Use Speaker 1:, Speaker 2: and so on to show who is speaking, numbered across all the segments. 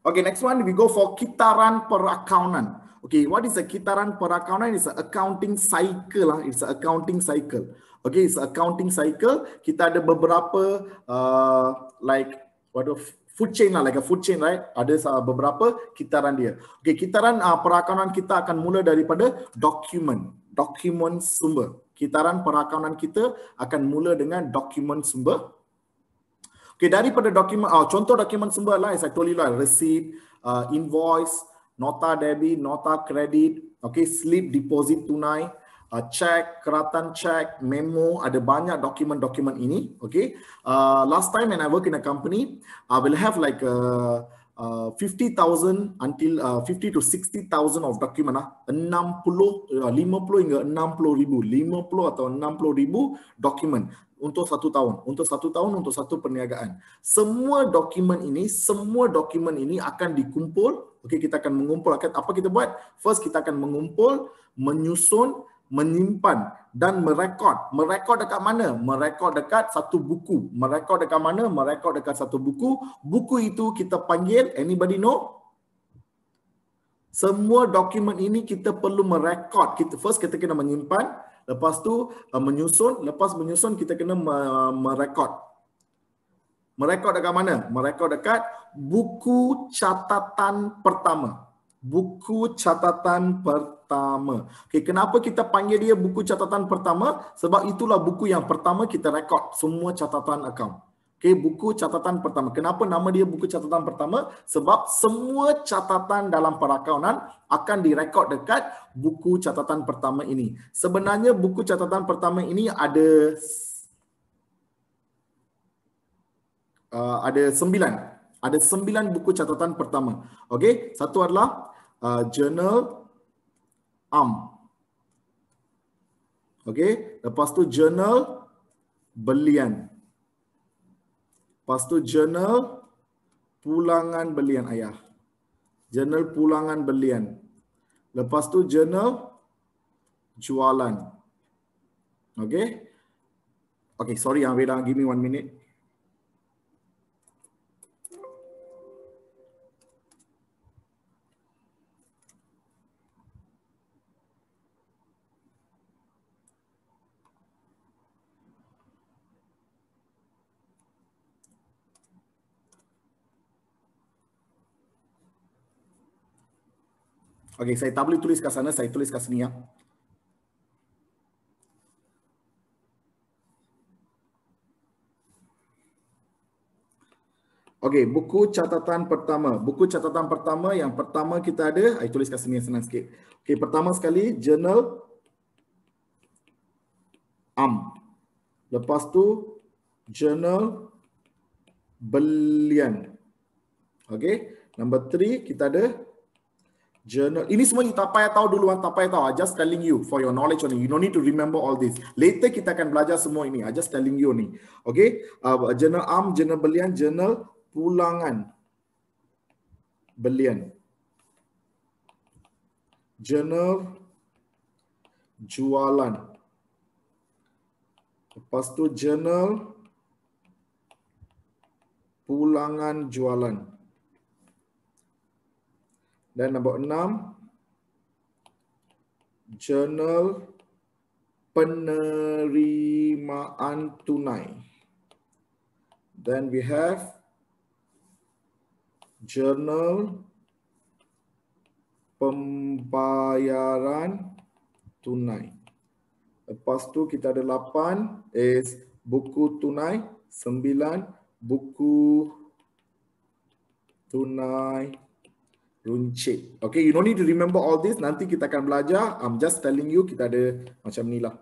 Speaker 1: Okay, next one we go for kitaran perakaunan. Okay, what is a kitaran perakaunan? It's an accounting cycle. It's an accounting cycle. Okay, it's an accounting cycle. Kita ada beberapa like what of food chain lah, like a food chain, right? Ada beberapa kitaran dia. Okay, kitaran perakaunan kita akan mula daripada dokumen sumber. Kitaran perakaunan kita akan mula dengan dokumen sumber. Okay, daripada dokumen, contoh dokumen sumber lah, as I told you lah, receipt, invoice, nota debit, nota kredit, okay, slip deposit tunai, cek, keratan cek, memo, ada banyak dokumen-dokumen ini, okay. Last time when I work in a company, I will have like 50,000 until 50 to 60,000 of document 50 hingga 60,000 50 atau 60,000 dokumen untuk satu tahun, untuk satu perniagaan. Semua dokumen ini akan dikumpul. Okey, kita akan mengumpul. Apa kita buat? First kita akan mengumpul, menyusun, menyimpan dan merekod. Merekod dekat mana? Merekod dekat satu buku. Merekod dekat mana? Merekod dekat satu buku. Buku itu kita panggil, anybody know? Semua dokumen ini kita perlu merekod. First kita kena menyimpan, lepas tu menyusun, lepas menyusun kita kena merekod. Merekod dekat mana? Merekod dekat buku catatan pertama. Buku catatan pertama. Okay, kenapa kita panggil dia buku catatan pertama? Sebab itulah buku yang pertama kita rekod semua catatan akaun. Okay, buku catatan pertama. Kenapa nama dia buku catatan pertama? Sebab semua catatan dalam perakaunan akan direkod dekat buku catatan pertama ini. Sebenarnya buku catatan pertama ini ada 9. Ada 9 buku catatan pertama. Okey, satu adalah Journal Am. Okey, lepas tu Journal Belian. Lepas tu Journal Pulangan Belian ayah. Journal Pulangan Belian. Lepas tu Journal Jualan. Okey. Okay, sorry, wait, give me 1 minute. Okey, saya tak boleh tulis kat sana, saya tulis kat sini ya. Okey, buku catatan pertama. Buku catatan pertama yang pertama kita ada, saya tulis kat sini senang sikit. Okey, pertama sekali Journal Am. Lepas tu Journal Belian. Okey, number 3 kita ada Journal. Ini semua you tak payah tahu dulu, tak payah tahu. I just telling you for your knowledge only. You don't need to remember all this. Later kita akan belajar semua ini. I just telling you ni. Okay. Journal Am, Journal Belian, Journal Pulangan Belian, Journal Jualan. Lepas tu Journal Pulangan Jualan. Dan nombor 6, Journal Penerimaan Tunai. Then we have Journal Pembayaran Tunai. Lepas tu kita ada 8 is buku tunai, 9 buku tunai runcit. Okay, you don't need to remember all this. Nanti kita akan belajar. I'm just telling you, kita ada macam ni lah.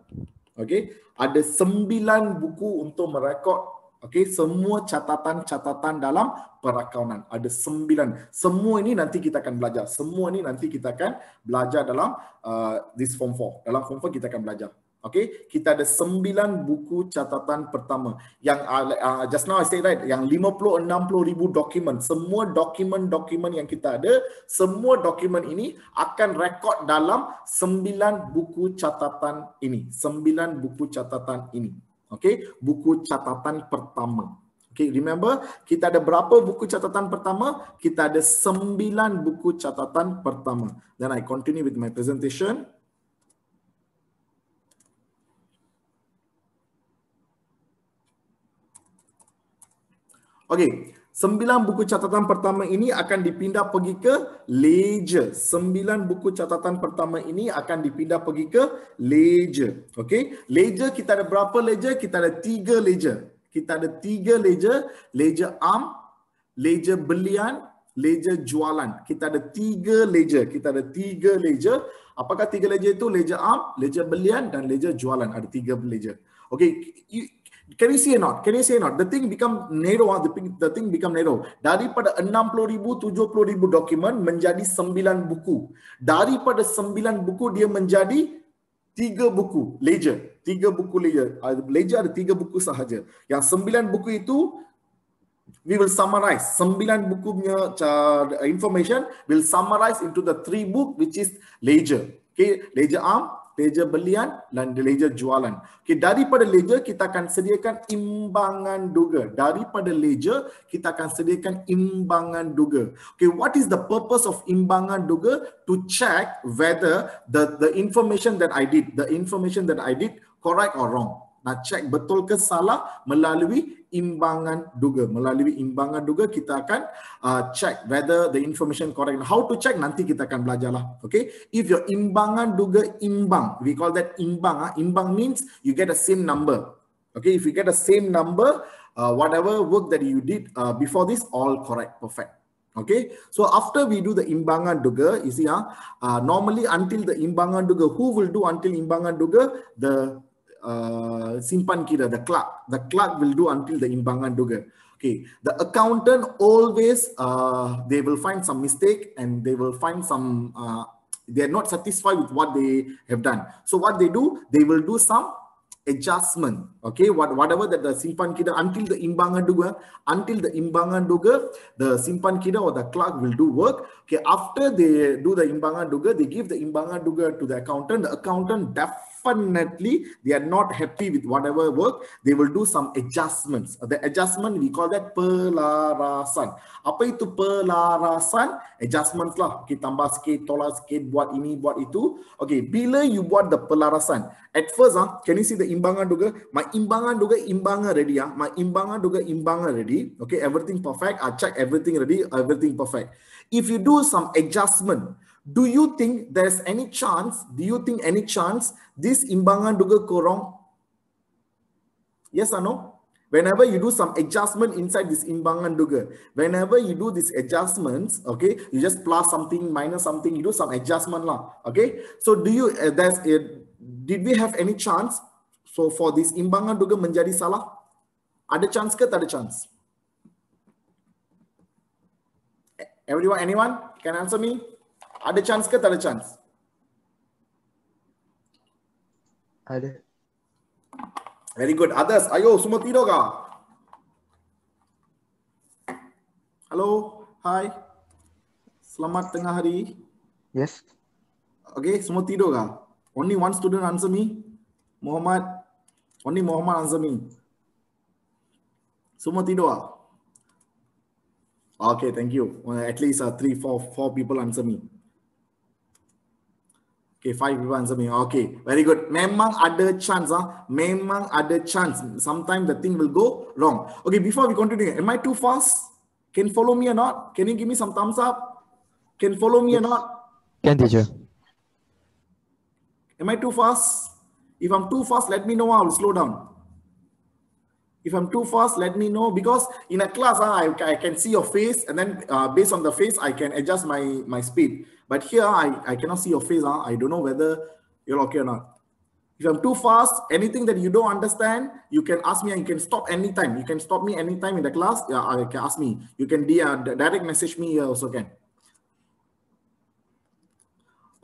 Speaker 1: Okay, ada 9 buku untuk merekod. Okay, semua catatan-catatan dalam perakaunan. Ada 9. Semua ini nanti kita akan belajar. Semua ini nanti kita akan belajar dalam this form 4. Dalam form 4 kita akan belajar. Okay, kita ada 9 buku catatan pertama. Yang just now I say right, yang 50-60 ribu dokumen. Semua dokumen-dokumen yang kita ada, semua dokumen ini akan rekod dalam 9 buku catatan ini. 9 buku catatan ini. Okay, buku catatan pertama. Okay, remember, kita ada berapa buku catatan pertama? Kita ada 9 buku catatan pertama. Then I continue with my presentation. Okay, 9 buku catatan pertama ini akan dipindah pergi ke ledger. 9 buku catatan pertama ini akan dipindah pergi ke ledger. Okay, ledger kita ada berapa ledger? Kita ada 3 ledger. Kita ada 3 ledger, ledger am, ledger belian, ledger jualan. Kita ada 3 ledger. Kita ada 3 ledger. Apakah 3 ledger itu? Ledger am, ledger belian dan ledger jualan. Ada 3 ledger. Okay, can you see or not? Can you see or not? The thing become narrow. The thing become narrow. Daripada 60,000, 70,000 dokumen menjadi 9 buku. Daripada 9 buku dia menjadi 3 buku ledger. 3 buku ledger. Ledger ada 3 buku sahaja. Yang 9 buku itu we will summarize. 9 buku punya information will summarize into the 3 book which is ledger. Okay, ledger am, ledger belian dan ledger jualan. Okay, daripada ledger kita akan sediakan imbangan duga. Daripada ledger kita akan sediakan imbangan duga. Okay, what is the purpose of imbangan duga? To check whether the information that I did, correct or wrong. Nak check betul ke salah melalui imbangan duga. Melalui imbangan duga kita akan check whether the information correct. How to check nanti kita akan belajar lah. Okay. If your imbangan duga imbang, we call that imbang. Imbang means you get the same number. Okay. If you get the same number, whatever work that you did before this, all correct, perfect. Okay. So after we do the imbangan duga, you see, normally until the imbangan duga, who will do until imbangan duga? The simpan kira, the clerk will do until the imbangan duga. Okay, the accountant always they will find some mistake and they will find some they are not satisfied with what they have done. So what they do, they will do some adjustment. Okay, whatever that the simpan kira until the imbangan duga, the simpan kira or the clerk will do work. Okay, after they do the imbangan duga, they give the imbangan duga to the accountant. The accountant definitely they are not happy with whatever work. They will do some adjustments. The adjustment we call that pelarasan. Apa itu pelarasan? Adjustments lah. Okay, tambah sikit, tolak sikit, buat ini, buat itu. Okay, bila you buat the pelarasan, at first, can you see the imbangan duga? My imbangan duga imbangan ready. My imbangan duga imbangan ready. Okay, everything perfect. I check everything ready, everything perfect. If you do some adjustment, do you think there's any chance? This imbangan duga go wrong? Yes or no? Whenever you do some adjustment inside this imbangan duga, whenever you do these adjustments, okay, you just plus something, minus something, you do some adjustment lah. Okay, so do you did we have any chance? So for this imbangan duga menjadi salah, ada chance ke tak ada chance? Anyone can answer me? Ada chance ke tak ada chance?
Speaker 2: Ada.
Speaker 1: Very good. Others, ayo semua tidur kah? Hello, hi. Selamat tengah hari.
Speaker 2: Yes.
Speaker 1: Okay, semua tidur kah? Only one student answer me. Muhammad. Only Muhammad answer me. Semua tidur kah? Okay, thank you. At least 4 people answer me. Okay, 5 people answer me. Okay, very good. Memang ada chance. Memang ada chance. Sometimes the thing will go wrong. Okay, before we continue, am I too fast? Can you follow me or not? Can you give me some thumbs up? Can you follow me or not?
Speaker 2: Can, teacher.
Speaker 1: Am I too fast? If I'm too fast, let me know. I'll slow down. If I'm too fast, let me know, because in a class, I can see your face, and then based on the face, I can adjust my speed. But here, I cannot see your face. I don't know whether you're okay or not. If I'm too fast, anything that you don't understand, you can ask me and you can stop anytime. You can stop me anytime in the class. Yeah, you can ask me. You can direct message me here also can.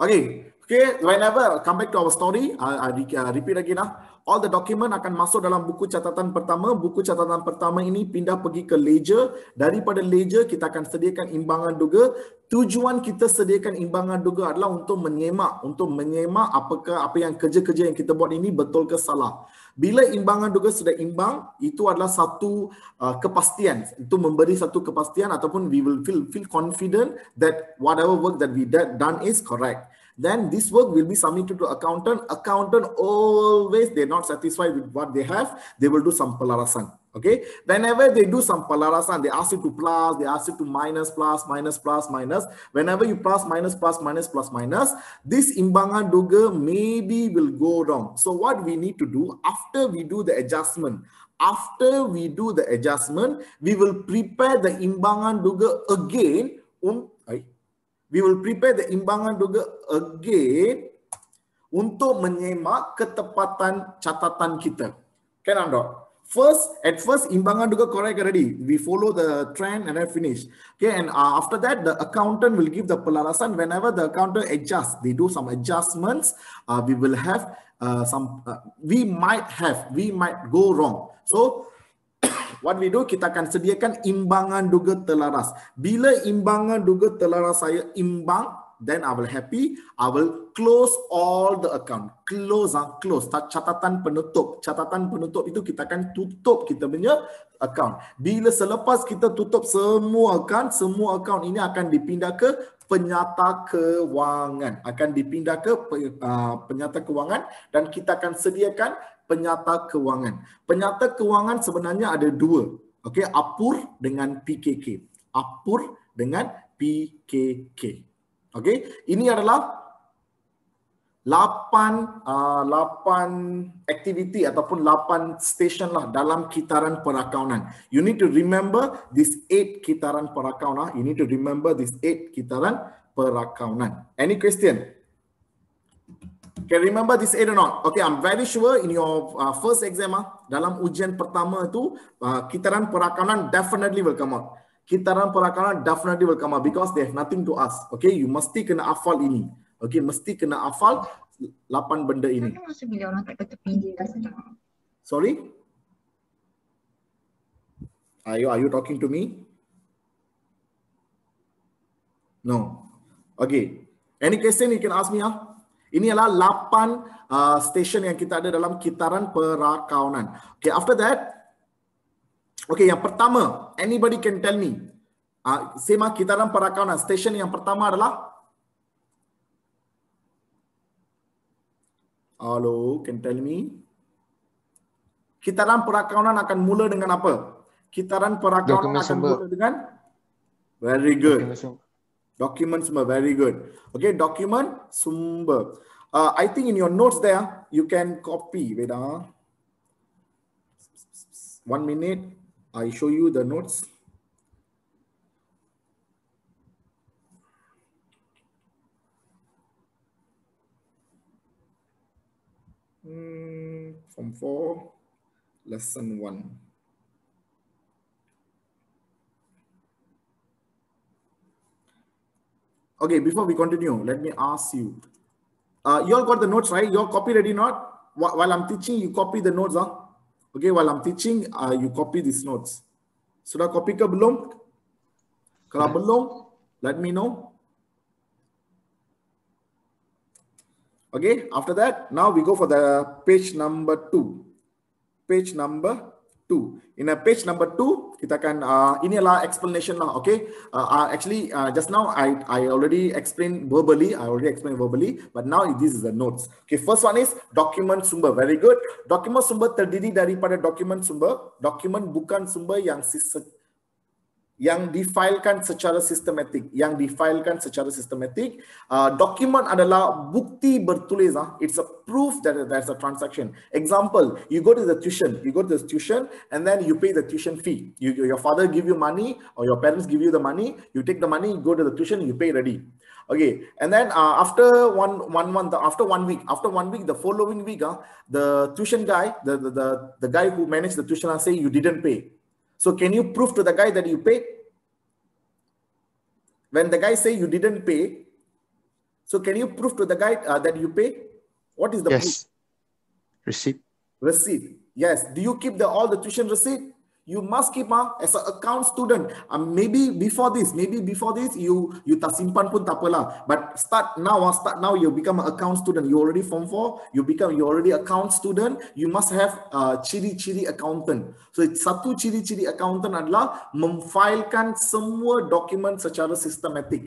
Speaker 1: Okay, Okay, whenever come back to our story, I repeat again all the document akan masuk dalam buku catatan pertama. Buku catatan pertama ini pindah pergi ke ledger. Daripada ledger kita akan sediakan imbangan duga. Tujuan kita sediakan imbangan duga adalah untuk menyemak apakah apa yang kerja-kerja yang kita buat ini betul ke salah. Bila imbangan duga sudah imbang, itu adalah satu kepastian. Itu memberi satu kepastian ataupun we will feel confident that whatever work that we done is correct. Then this work will be submitted to accountant. Accountant always, they're not satisfied with what they have. They will do some pelarasan. Okay. Whenever they do some pelarasan, they ask you to plus, they ask you to minus, plus, minus, plus, minus. Whenever you plus, minus, plus, minus, plus, minus, this imbangan duga maybe will go wrong. So what we need to do after we do the adjustment, we will prepare the imbangan duga again. We will prepare the imbangan duga again untuk menyemak ketepatan catatan kita. Can I not? At first, imbangan duga correct already. We follow the trend and then finish. Okay, and after that, the accountant will give the pelarasan. Whenever the accountant adjusts, they do some adjustments. We will have we might go wrong. So what we do, kita akan sediakan imbangan duga telaras. Bila imbangan duga telaras saya imbang, then I will happy. I will close all the account. Close. Catatan penutup. Catatan penutup itu kita akan tutup kita punya account. Bila selepas kita tutup semua account ini akan dipindah ke penyata kewangan. Penyata kewangan dan kita akan sediakan penyata kewangan. Penyata kewangan sebenarnya ada dua. Okey, APUR dengan PKK. APUR dengan PKK. Okey, ini adalah 8 aktiviti ataupun 8 station lah dalam kitaran perakaunan. You need to remember this 8 kitaran perakaunan. Any question? Can remember this 8 or not? Okay, I'm very sure in your first exam, dalam ujian pertama tu, kitaran perakaunan definitely will come out. Because they have nothing to ask. Okay, you mesti kena hafal ini. Okay, mesti kena hafal 8 benda ini.
Speaker 3: Masa bila orang tak kata PJ dah sedap.
Speaker 1: Sorry? Are you talking to me? No. Okay. Any question you can ask me? Ini adalah 8 station yang kita ada dalam kitaran perakaunan. Okay, after that, okay, yang pertama, anybody can tell me. Kitaran perakaunan, station yang pertama adalah? Hello, can tell me? Kitaran perakaunan akan mula dengan apa? Kitaran perakaunan akan mula dengan? Very good. Document sumber, very good. Okay, document sumber. I think in your notes there, you can copy. Wait, 1 minute. I show you the notes. Form 4, lesson 1. Okay, before we continue, let me ask you. You all got the notes, right? You all copy ready not? While I'm teaching, you copy the notes. Okay, while I'm teaching, you copy these notes. Sudah copy ke belum? Kalau belum, let me know. Okay, after that, now we go for the page number 2. Page number 2. In a page number 2, kita akan ini adalah explanation lah. Okay, actually just now I already explained verbally. But now this is the notes. Okay, first one is document sumber. Very good. Document sumber terdiri daripada document sumber. Document bukan sumber yang difailkan secara sistematik. Document adalah bukti bertulis. It's a proof that there's a transaction. Example, you go to the tuition and then you pay the tuition fee. Your father give you money or your parents give you the money. You take the money, you go to the tuition, you pay ready. Okay, and then after one month, after 1 week, the following week, the tuition guy, the guy who managed the tuition, say you didn't pay. So can you prove to the guy that you paid? When the guy say you didn't pay, So can you prove to the guide that you pay? What is the proof?
Speaker 2: Yes. Receipt.
Speaker 1: Receipt. Yes. Do you keep all the tuition receipt? You must keep as an account student. Maybe before this you tak simpan pun tak apalah. But start now you become an account student. You already form 4, you already account student. You must have ciri-ciri accountant. So satu ciri-ciri accountant adalah memfailkan semua dokumen secara sistematik.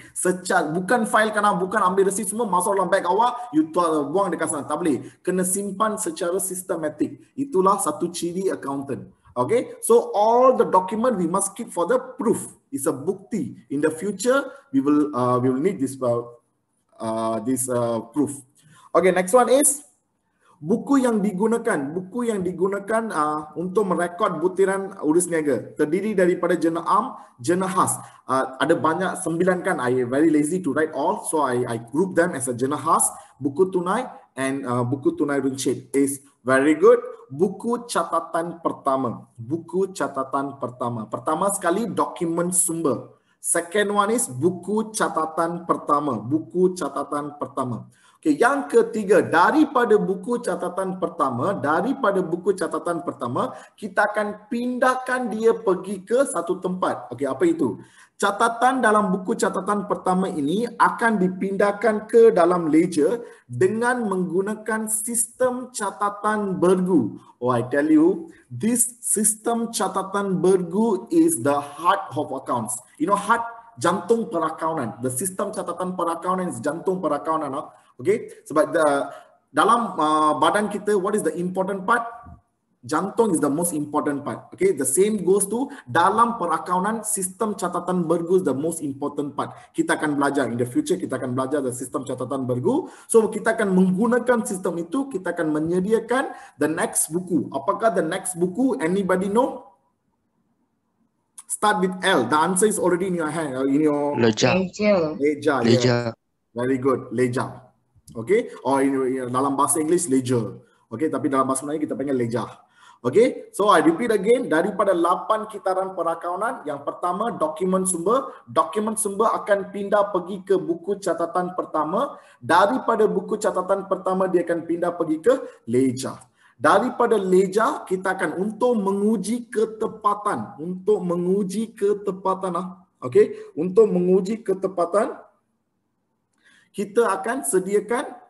Speaker 1: Bukan failkan, bukan ambil receipt semua masuk dalam beg awak, you buang dekat sana. Tak boleh. Kena simpan secara sistematik. Itulah satu ciri accountant. Okay, so all the document we must keep for the proof. It's a bukti. In the future, we will need this proof. Okay, next one is buku yang digunakan. Buku yang digunakan untuk merekod butiran urus niaga terdiri daripada jurnal am, jurnal khas. Ada banyak 9 kan. I very lazy to write all, so I group them as a jurnal khas, buku tunai and buku tunai runcit. Is very good. Buku catatan pertama. Buku catatan pertama. Pertama sekali dokumen sumber. Second one is buku catatan pertama. Buku catatan pertama. Okay, yang ketiga, daripada buku catatan pertama, kita akan pindahkan dia pergi ke satu tempat. Okay, apa itu? Catatan dalam buku catatan pertama ini akan dipindahkan ke dalam ledger dengan menggunakan sistem catatan bergu. Oh, I tell you, this system catatan bergu is the heart of accounts. You know, heart, jantung perakaunan. The system catatan perakaunan is jantung perakaunan. Okay, sebab dalam badan kita, what is the important part? Jantung is the most important part. Okay, the same goes to dalam perakaunan, sistem catatan bergu is the most important part. Kita akan belajar in the future, kita akan belajar the sistem catatan bergu. So kita akan menggunakan sistem itu, kita akan menyediakan the next buku. Apakah the next buku? Anybody know? Start with L. The answer is already in your hand. In your
Speaker 2: Ledger.
Speaker 1: Ledger.
Speaker 2: Ledger.
Speaker 1: Yes. Very good. Ledger. Okay. Or dalam bahasa English ledger. Okay. Tapi dalam bahasa Melayu kita panggil ledger. Okay, so I repeat again, daripada 8 kitaran perakaunan, yang pertama dokumen sumber akan pindah pergi ke buku catatan pertama, daripada buku catatan pertama dia akan pindah pergi ke ledger. Daripada ledger kita akan untuk menguji ketepatan, okay, untuk menguji ketepatan kita akan sediakan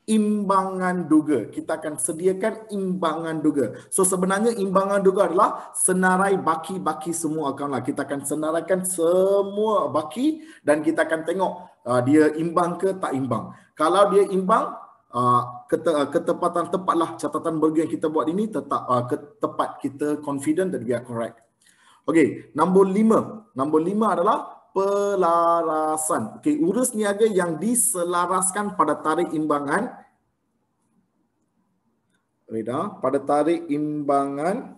Speaker 1: imbangan duga. Kita akan sediakan imbangan duga. So sebenarnya imbangan duga adalah senarai baki-baki semua akaun lah. Kita akan senaraikan semua baki dan kita akan tengok dia imbang ke tak imbang. Kalau dia imbang, ketepatan tepatlah catatan bergu yang kita buat ini tepat, kita confident that we are correct. Okay, nombor 5 adalah pelarasan. Okey, urus niaga yang diselaraskan pada tarikh imbangan. Pada tarikh imbangan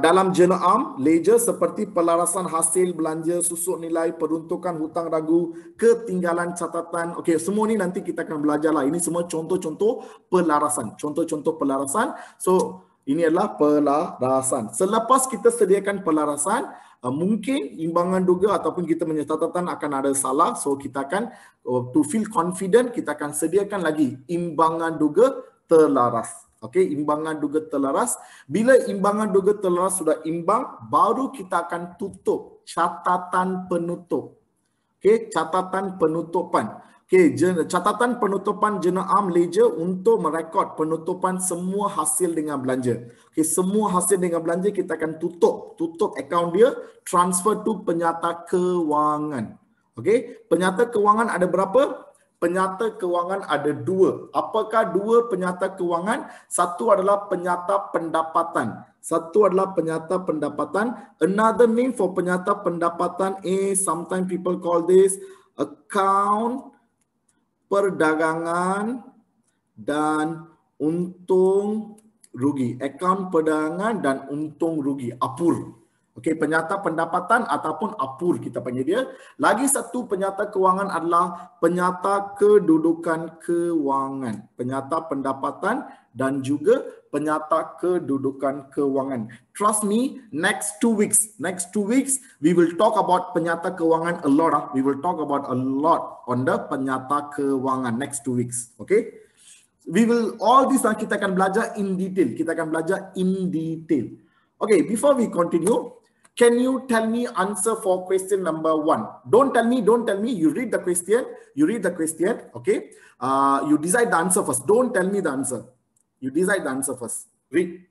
Speaker 1: dalam jurnal am, ledger seperti pelarasan hasil belanja, susuk nilai, peruntukan hutang ragu, ketinggalan catatan. Okey, semua ni nanti kita akan belajarlah. Ini semua contoh-contoh pelarasan. So ini adalah pelarasan. Selepas kita sediakan pelarasan, mungkin imbangan duga ataupun kita punya catatan akan ada salah. So kita akan, to feel confident, kita akan sediakan lagi imbangan duga terlaras. Okey, imbangan duga terlaras. Bila imbangan duga terlaras sudah imbang, baru kita akan tutup catatan penutup. Okey, catatan penutupan. Okey, catatan penutupan jurnal am ledger untuk merekod penutupan semua hasil dengan belanja. Okey, semua hasil dengan belanja kita akan tutup akaun dia, transfer to penyata kewangan. Okey, penyata kewangan ada berapa? Penyata kewangan ada 2. Apakah 2 penyata kewangan? Satu adalah penyata pendapatan. Another name for penyata pendapatan is, sometimes people call this account perdagangan dan untung rugi. Akaun perdagangan dan untung rugi, APUR. Okey, penyata pendapatan ataupun APUR kita panggil dia. Lagi satu penyata kewangan adalah penyata kedudukan kewangan. Penyata pendapatan dan juga penyata kedudukan kewangan. Trust me, next 2 weeks, we will talk about penyata kewangan a lot. We will talk about a lot on the penyata kewangan next 2 weeks. Okay? We will, all this kita akan belajar in detail. Okay, before we continue, can you tell me answer for question number 1? Don't tell me. You read the question. Okay. You decide the answer first. Don't tell me the answer. You decide the answer first. Read.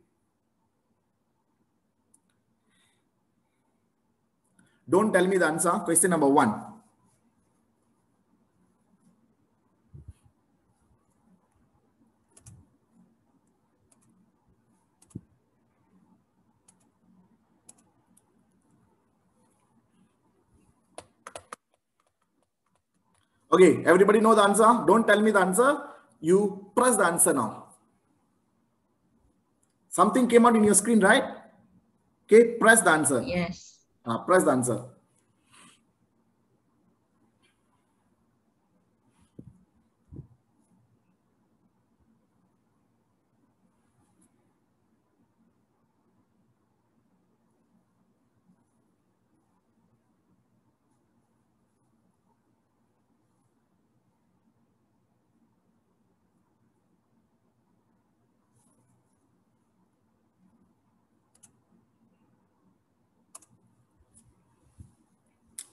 Speaker 1: Don't tell me the answer. Question number 1. Okay, everybody know the answer? Don't tell me the answer. You press the answer now. Something came out in your screen, right? Okay, press the answer.
Speaker 3: Yes.
Speaker 1: Press the answer.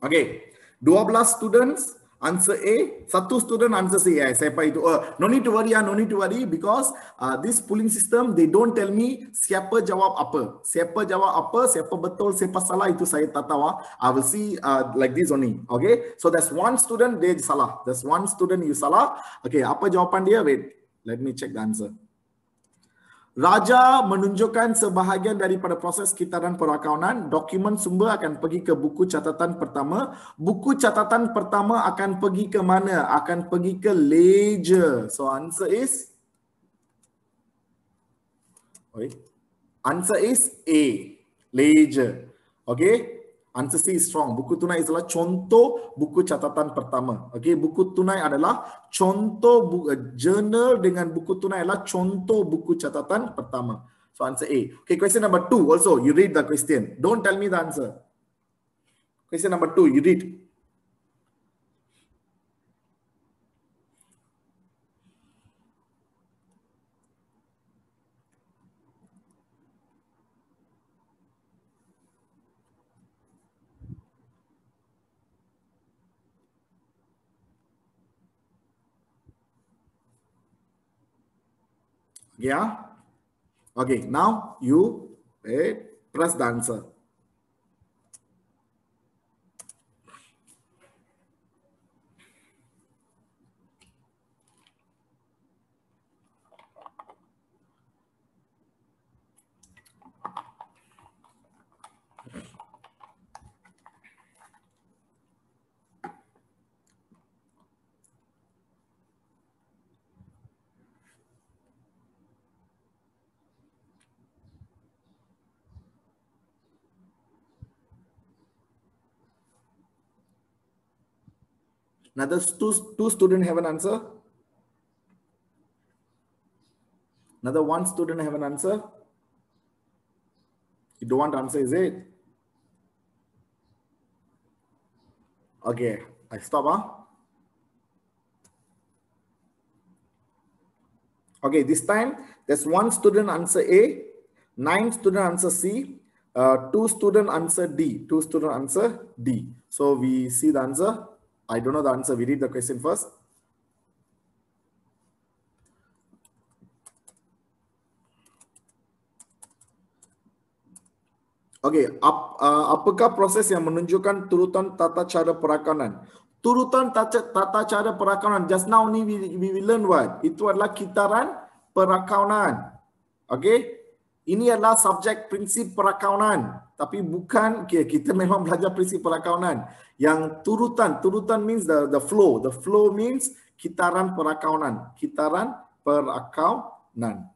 Speaker 1: Okay, 12 students answer A, 1 student answer C. Siapa itu? No need to worry because this polling system, they don't tell me siapa jawab apa. Siapa betul, siapa salah, itu saya tak tahu. I will see like this only. Okay, so that's 1 student, dia salah. That's 1 student you salah. Okay, apa jawapan dia? Wait, let me check the answer. Raja menunjukkan sebahagian daripada proses kitaran perakaunan. Dokumen sumber akan pergi ke buku catatan pertama. Buku catatan pertama akan pergi ke mana? Akan pergi ke ledger. So answer is A, ledger. Okay. Answer C is strong. Buku tunai adalah contoh buku catatan pertama. Okay, buku tunai adalah contoh journal dengan buku tunai adalah contoh buku catatan pertama. So answer A. Okay, question number 2 also. You read the question. Don't tell me the answer. Question number 2, you read. Yeah. Okay, now you press the answer. Another two students have an answer. Another 1 student have an answer. You don't want to answer, is it? Okay, I stop. Okay, this time there's 1 student answer A, 9 student answer C, 2 student answer D, 2 student answer D. So we see the answer. I don't know the answer. We read the question first. Okay, apakah proses yang menunjukkan turutan tata cara perakaunan? Turutan tata cara perakaunan. Just now ni we learn what? Itu adalah kitaran perakaunan. Okay, ini adalah subjek prinsip perakaunan. Tapi bukan, kita memang belajar prinsip perakaunan. Yang turutan means the flow. The flow means kitaran perakaunan. Kitaran perakaunan.